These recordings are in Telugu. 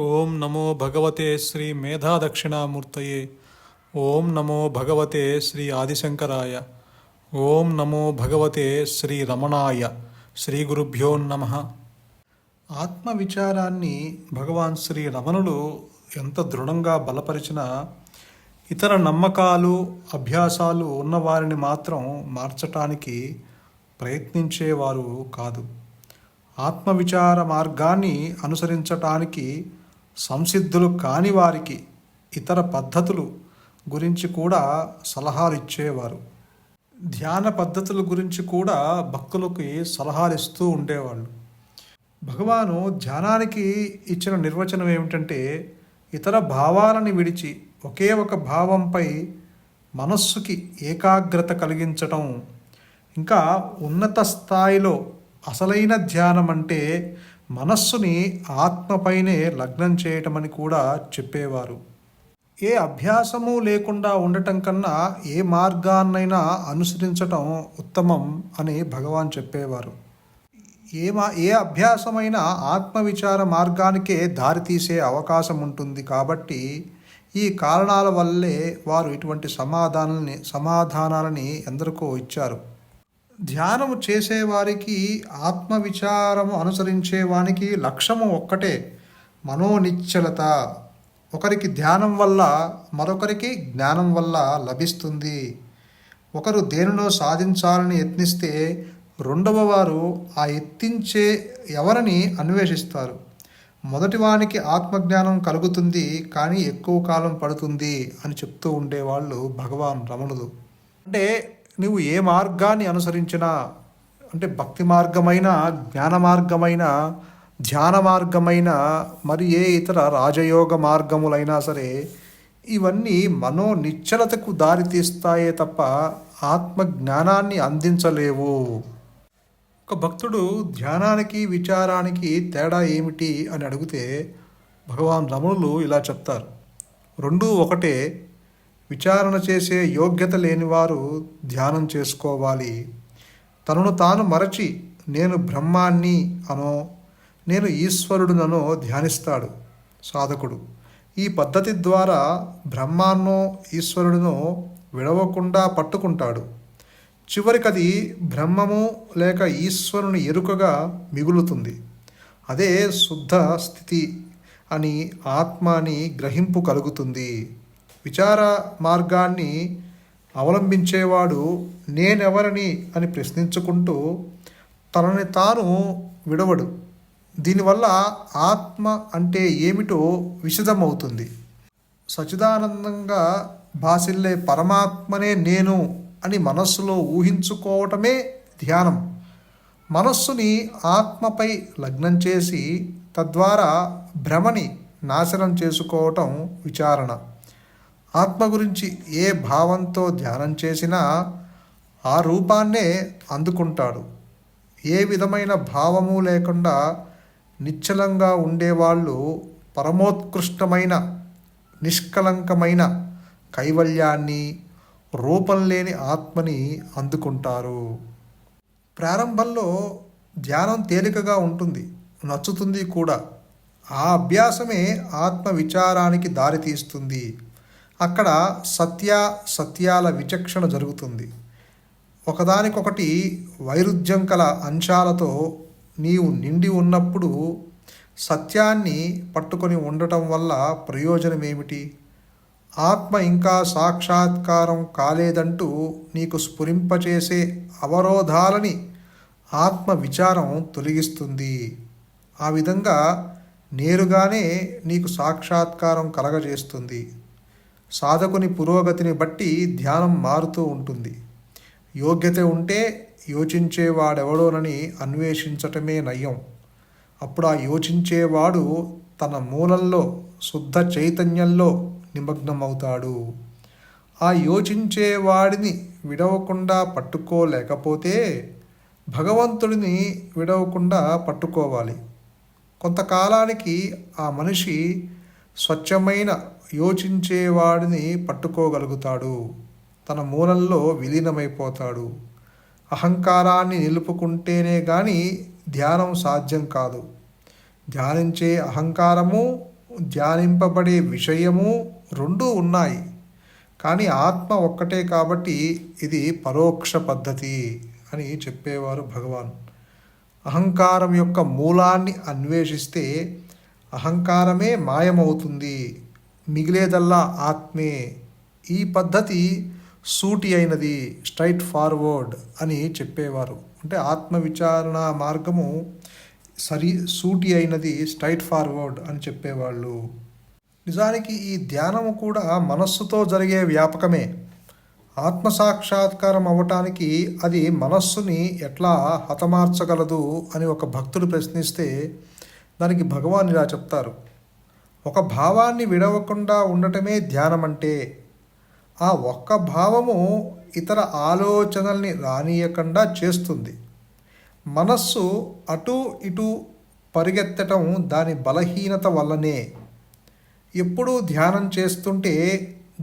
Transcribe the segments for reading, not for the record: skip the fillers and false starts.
ఓం నమో భగవతే శ్రీ మేధాదక్షిణామూర్తయే. ఓం నమో భగవతే శ్రీ ఆదిశంకరాయ. ఓం నమో భగవతే శ్రీ రమణాయ. శ్రీ గురుభ్యో నమ. ఆత్మవిచారాన్ని భగవాన్ శ్రీ రమణులు ఎంత దృఢంగా బలపరిచినా ఇతర నమ్మకాలు అభ్యాసాలు ఉన్నవారిని మాత్రం మార్చటానికి ప్రయత్నించేవారు కాదు. ఆత్మవిచార మార్గాన్ని అనుసరించటానికి సంసిద్ధులు కాని వారికి ఇతర పద్ధతులు గురించి కూడా సలహాలు ఇచ్చేవారు. ధ్యాన పద్ధతుల గురించి కూడా భక్తులకి సలహాలు ఇస్తూ ఉండేవాళ్ళు. భగవాను ధ్యానానికి ఇచ్చిన నిర్వచనం ఏమిటంటే, ఇతర భావాలని విడిచి ఒకే ఒక భావంపై మనస్సుకి ఏకాగ్రత కలిగించటం. ఇంకా ఉన్నత స్థాయిలో అసలైన ధ్యానం అంటే మనస్సుని ఆత్మపైనే లగ్నం చేయటమని కూడా చెప్పేవారు. ఏ అభ్యాసము లేకుండా ఉండటం కన్నా ఏ మార్గాన్నైనా అనుసరించటం ఉత్తమం అని భగవాన్ చెప్పేవారు. ఏ అభ్యాసమైనా ఆత్మవిచార మార్గానికే దారితీసే అవకాశం ఉంటుంది. కాబట్టి ఈ కారణాల వల్లే వారు ఇటువంటి సమాధానాలని ఎందరికో ఇచ్చారు. ధ్యానము చేసేవారికి ఆత్మవిచారము అనుసరించేవానికి లక్ష్యము ఒక్కటే, మనోనిశ్చలత. ఒకరికి ధ్యానం వల్ల మరొకరికి జ్ఞానం వల్ల లభిస్తుంది. ఒకరు దేనినో సాధించాలని యత్నిస్తే రెండవ వారు ఆ యత్నించే ఎవరిని అన్వేషిస్తారు. మొదటివానికి ఆత్మజ్ఞానం కలుగుతుంది, కానీ ఎక్కువ కాలం పడుతుంది అని చెప్తూ ఉండేవాళ్ళు భగవాన్ రమణులు. అంటే నువ్వు ఏ మార్గాన్ని అనుసరించినా, అంటే భక్తి మార్గమైన, జ్ఞాన మార్గమైన, ధ్యాన మార్గమైన, మరి ఏ ఇతర రాజయోగ మార్గములైనా సరే, ఇవన్నీ మనోనిశ్చలతకు దారితీస్తాయే తప్ప ఆత్మజ్ఞానాన్ని అందించలేవు. ఒక భక్తుడు ధ్యానానికి విచారానికి తేడా ఏమిటి అని అడిగితే భగవాన్ రమణులు ఇలా చెప్తారు. రెండూ ఒకటే. విచారణ చేసే యోగ్యత లేనివారు ధ్యానం చేసుకోవాలి. తనను తాను మరచి నేను బ్రహ్మాన్ని అనో నేను ఈశ్వరుడుననో ధ్యానిస్తాడు సాధకుడు. ఈ పద్ధతి ద్వారా బ్రహ్మాన్నో ఈశ్వరుడునో విడవకుండా పట్టుకుంటాడు. చివరికది బ్రహ్మము లేక ఈశ్వరుని ఎరుకగా మిగులుతుంది. అదే శుద్ధ స్థితి అని, ఆత్మ అని గ్రహింపు కలుగుతుంది. విచార మార్గాన్ని అవలంబించేవాడు నేనెవరని అని ప్రశ్నించుకుంటూ తనని తాను విడవడు. దీనివల్ల ఆత్మ అంటే ఏమిటో విశదమవుతుంది. సచిదానందంగా భాసిల్లే పరమాత్మనే నేను అని మనస్సులో ఊహించుకోవటమే ధ్యానం. మనస్సుని ఆత్మపై లగ్నం చేసి తద్వారా భ్రమని నాశనం చేసుకోవటం విచారణ. ఆత్మ గురించి ఏ భావంతో ధ్యానం చేసినా ఆ రూపాన్నే అందుకుంటాడు. ఏ విధమైన భావము లేకుండా నిశ్చలంగా ఉండేవాళ్ళు పరమోత్కృష్టమైన నిష్కలంకమైన కైవల్యాన్ని, రూపం లేని ఆత్మని అందుకుంటారు. ప్రారంభంలో ధ్యానం తేలికగా ఉంటుంది, నచ్చుతుంది కూడా. ఆ అభ్యాసమే ఆత్మ విచారానికి దారితీస్తుంది. అక్కడ సత్యాల విచక్షణ జరుగుతుంది. ఒకదానికొకటి వైరుధ్యం కల అంశాలతో నీవు నిండి ఉన్నప్పుడు సత్యాన్ని పట్టుకొని ఉండటం వల్ల ప్రయోజనం ఏమిటి? ఆత్మ ఇంకా సాక్షాత్కారం కాలేదంటూ నీకు స్ఫురింపచేసే అవరోధాలని ఆత్మ విచారం తొలగిస్తుంది. ఆ విధంగా నేరుగానే నీకు సాక్షాత్కారం కలగజేస్తుంది. సాధకుని పురోగతిని బట్టి ధ్యానం మారుతూ ఉంటుంది. యోగ్యత ఉంటే యోచించేవాడెవడోనని అన్వేషించటమే నయం. అప్పుడు ఆ యోచించేవాడు తన మూలంలో శుద్ధ చైతన్యంలో నిమగ్నమవుతాడు. ఆ యోచించేవాడిని విడవకుండా పట్టుకోలేకపోతే భగవంతుడిని విడవకుండా పట్టుకోవాలి. కొంతకాలానికి ఆ మనిషి స్వచ్ఛమైన యోచించేవాడిని పట్టుకోగలుగుతాడు. తన మూలంలో విలీనమైపోతాడు. అహంకారాన్ని నిలుపుకుంటేనే కానీ ధ్యానం సాధ్యం కాదు. ధ్యానించే అహంకారము ధ్యానింపబడే విషయము రెండూ ఉన్నాయి. కానీ ఆత్మ ఒక్కటే కాబట్టి ఇది పరోక్ష పద్ధతి అని చెప్పేవారు భగవాన్. అహంకారం యొక్క మూలాన్ని అన్వేషిస్తే అహంకారమే మాయమవుతుంది, మిగిలేదల్లా ఆత్మే. ఈ పద్ధతి సూటి అయినది, స్ట్రైట్ ఫార్వర్డ్ అని చెప్పేవారు. అంటే ఆత్మ విచారణ మార్గము సూటి అయినది, స్ట్రైట్ ఫార్వర్డ్ అని చెప్పేవాళ్ళు. నిజానికి ఈ ధ్యానము కూడా మనస్సుతో జరిగే వ్యాపకమే. ఆత్మసాక్షాత్కారం అవ్వటానికి అది మనస్సుని ఎట్లా హతమార్చగలదు అని ఒక భక్తుడు ప్రశ్నిస్తే దానికి భగవాన్ ఇలా చెప్తారు: ఒక భావాన్ని విడవకుండా ఉండటమే ధ్యానం అంటే. ఆ ఒక్క భావము ఇతర ఆలోచనల్ని రానియకుండా చేస్తుంది. మనస్సు అటు ఇటు పరిగెత్తటం దాని బలహీనత వల్లనే. ఎప్పుడూ ధ్యానం చేస్తుంటే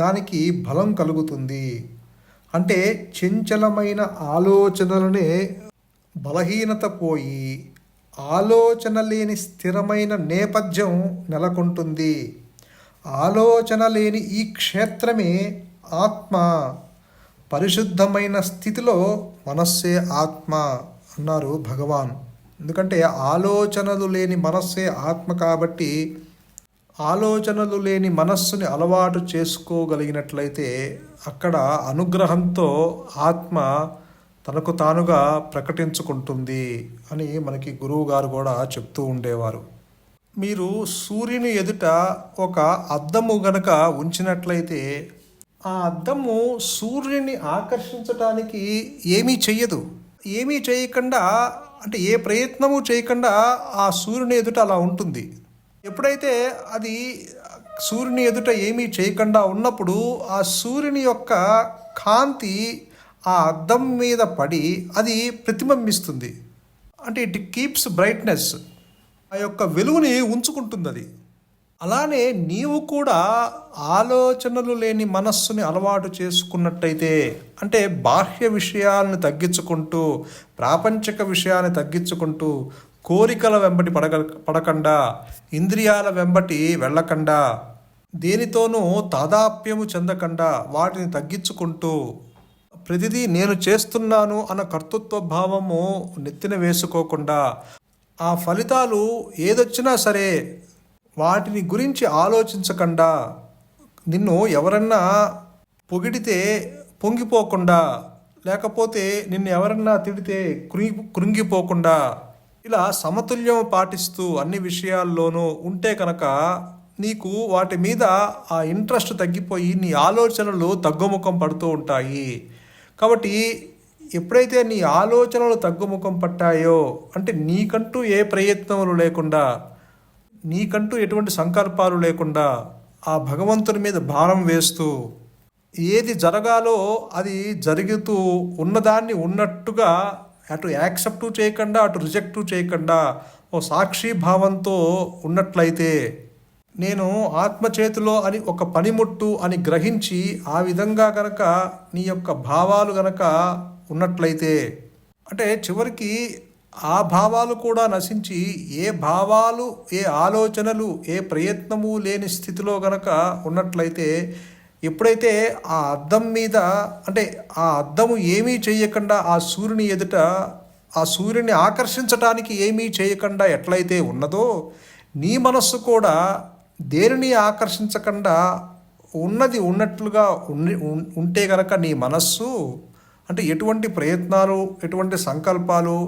దానికి బలం కలుగుతుంది. అంటే చంచలమైన ఆలోచనలనే బలహీనత పోయి ఆలోచన లేని స్థిరమైన నేపథ్యం నెలకొంటుంది. ఆలోచన లేని ఈ క్షేత్రమే ఆత్మ. పరిశుద్ధమైన స్థితిలో మనస్సే ఆత్మ అన్నారు భగవాన్. ఎందుకంటే ఆలోచనలు లేని మనస్సే ఆత్మ కాబట్టి ఆలోచనలు లేని మనస్సుని అలవాటు చేసుకోగలిగినట్లయితే అక్కడ అనుగ్రహంతో ఆత్మ తనకు తానుగా ప్రకటించుకుంటుంది అని మనకి గురువు గారు కూడా చెప్తూ ఉండేవారు. మీరు సూర్యుని ఎదుట ఒక అద్దము గనక ఉంచినట్లయితే ఆ అద్దము సూర్యుని ఆకర్షించడానికి ఏమీ చెయ్యదు. ఏమీ చేయకుండా, అంటే ఏ ప్రయత్నము చేయకుండా ఆ సూర్యుని ఎదుట అలా ఉంటుంది. ఎప్పుడైతే అది సూర్యుని ఎదుట ఏమీ చేయకుండా ఉన్నప్పుడు ఆ సూర్యుని యొక్క కాంతి ఆ అద్దం మీద పడి అది ప్రతిబింబిస్తుంది. అంటే ఇట్ కీప్స్ బ్రైట్నెస్, ఆ యొక్క వెలుగుని ఉంచుకుంటుంది అది. అలానే నీవు కూడా ఆలోచనలు లేని మనస్సుని అలవాటు చేసుకున్నట్టయితే, అంటే బాహ్య విషయాలను తగ్గించుకుంటూ, ప్రాపంచిక విషయాన్ని తగ్గించుకుంటూ, కోరికల వెంబడి పడకుండా, ఇంద్రియాల వెంబటి వెళ్ళకుండా, దేనితోనూ తాదాప్యము చెందకుండా వాటిని తగ్గించుకుంటూ, ప్రతిదీ నేను చేస్తున్నాను అన్న కర్తృత్వ భావము నెత్తిన వేసుకోకుండా, ఆ ఫలితాలు ఏదొచ్చినా సరే వాటిని గురించి ఆలోచించకుండా, నిన్ను ఎవరన్నా పొగిడితే పొంగిపోకుండా, లేకపోతే నిన్ను ఎవరన్నా తిడితే కృంగిపోకుండా, ఇలా సమతుల్యం పాటిస్తూ అన్ని విషయాల్లోనూ ఉంటే కనుక నీకు వాటి మీద ఆ ఇంట్రెస్ట్ తగ్గిపోయి నీ ఆలోచనలు తగ్గుముఖం పడుతూ ఉంటాయి. కాబట్టి ఎప్పుడైతే నీ ఆలోచనలు తగ్గుముఖం పట్టాయో, అంటే నీకంటూ ఏ ప్రయత్నములు లేకుండా, నీకంటూ ఎటువంటి సంకల్పాలు లేకుండా ఆ భగవంతుని మీద భారం వేస్తూ ఏది జరగాలో అది జరుగుతూ ఉన్నదాన్ని ఉన్నట్టుగా అటు యాక్సెప్టు చేయకుండా అటు రిజెక్టు చేయకుండా ఓ సాక్షి భావంతో ఉన్నట్లయితే, నేను ఆత్మ చేతిలో అని ఒక పనిముట్టు అని గ్రహించి ఆ విధంగా గనక నీ యొక్క భావాలు గనక ఉన్నట్లయితే, అంటే చివరికి ఆ భావాలు కూడా నశించి ఏ భావాలు, ఏ ఆలోచనలు, ఏ ప్రయత్నము లేని స్థితిలో గనక ఉన్నట్లయితే, ఎప్పుడైతే ఆ అద్దం మీద, అంటే ఆ అద్దము ఏమీ చేయకుండా ఆ సూర్యుని ఎదుట ఆ సూర్యుని ఆకర్షించటానికి ఏమీ చేయకుండా ఎట్లయితే ఉన్నదో, నీ మనస్సు కూడా దేనిని ఆకర్షించకుండా ఉన్నది ఉన్నట్లుగా ఉంటే గనక నీ మనస్సు, అంటే ఎటువంటి ప్రయత్నాలు, ఎటువంటి సంకల్పాలు,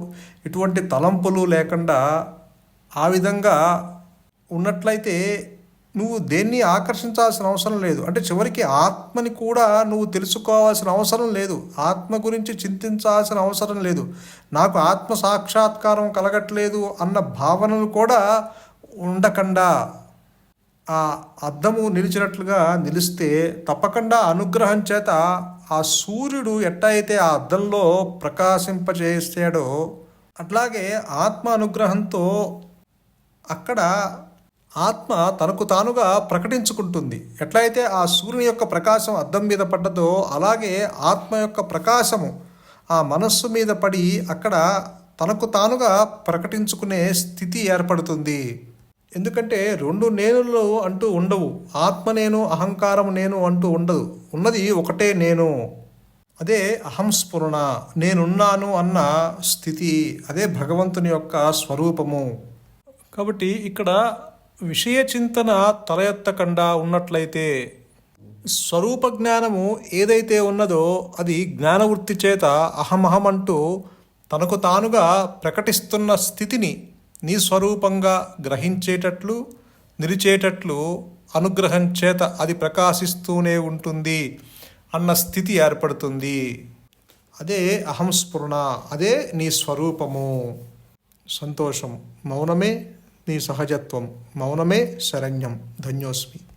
ఎటువంటి తలంపులు లేకుండా ఆ విధంగా ఉన్నట్లయితే నువ్వు దేన్ని ఆకర్షించాల్సిన అవసరం లేదు. అంటే చివరికి ఆత్మని కూడా నువ్వు తెలుసుకోవాల్సిన అవసరం లేదు, ఆత్మ గురించి చింతించాల్సిన అవసరం లేదు. నాకు ఆత్మ సాక్షాత్కారం కలగట్లేదు అన్న భావనలు కూడా ఉండకుండా ఆ అద్దము నిలిచినట్లుగా నిలిస్తే తప్పకుండా అనుగ్రహం చేత ఆ సూర్యుడు ఎట్టయితే ఆ అద్దంలో ప్రకాశింపజేసాడో అట్లాగే ఆత్మ అనుగ్రహంతో అక్కడ ఆత్మ తనకు తానుగా ప్రకటించుకుంటుంది. ఎట్లయితే ఆ సూర్యుని యొక్క ప్రకాశం అద్దం మీద పడ్డదో అలాగే ఆత్మ యొక్క ప్రకాశము ఆ మనస్సు మీద పడి అక్కడ తనకు తానుగా ప్రకటించుకునే స్థితి ఏర్పడుతుంది. ఎందుకంటే రెండు నేనులు అంటూ ఉండవు. ఆత్మ నేను, అహంకారం నేను అంటూ ఉండదు. ఉన్నది ఒకటే నేను. అదే అహంస్ఫురణ, నేనున్నాను అన్న స్థితి. అదే భగవంతుని యొక్క స్వరూపము. కాబట్టి ఇక్కడ విషయ చింతన తల ఎత్తకుండా ఉన్నట్లయితే స్వరూప జ్ఞానము ఏదైతే ఉన్నదో అది జ్ఞానవృత్తి చేత అహమహం అంటూ తనకు తానుగా ప్రకటిస్తున్న స్థితిని నీ స్వరూపంగా గ్రహించేటట్లు, నిలిచేటట్లు అనుగ్రహం చేత అది ప్రకాశిస్తూనే ఉంటుంది అన్న స్థితి ఏర్పడుతుంది. అదే అహంస్ఫురణ, అదే నీ స్వరూపము. సంతోషం. మౌనమే నీ సహజత్వం. మౌనమే శరణ్యం. ధన్యోస్మి.